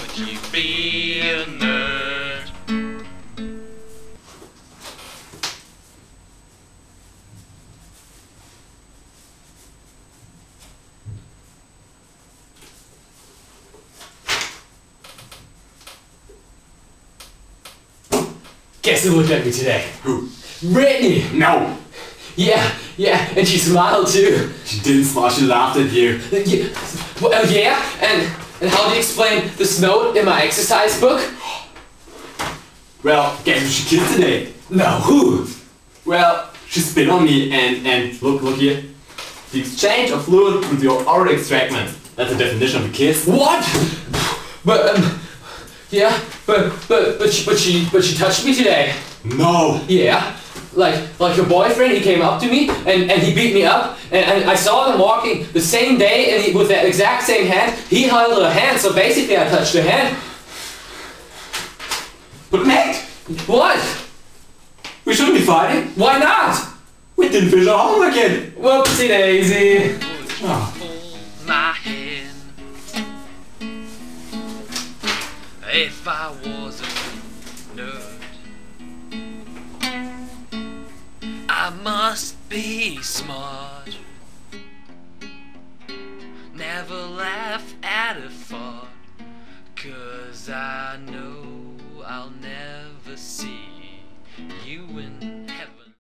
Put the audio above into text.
Would you be a nerd? Guess who looked at me today? Who? Brittany! No! Yeah, and she smiled too. She didn't smile, she laughed at you. Yeah, and how do you explain this note in my exercise book? Well, guess who she kissed today? No, who? Well, she spit on me and look here. The exchange of fluid through your oral extractment. That's the definition of a kiss. What? But yeah, but she touched me today. No! Yeah, like your boyfriend, he came up to me and he beat me up and I saw them walking the same day and with that exact same hand, he held her hand, so basically I touched her hand. But mate! What? We shouldn't be fighting. Why not? We didn't finish our homework yet. Whoopsie daisy. Oh. My hand. If I was a nerd, I must be smart. Never laugh at a thought, 'cause I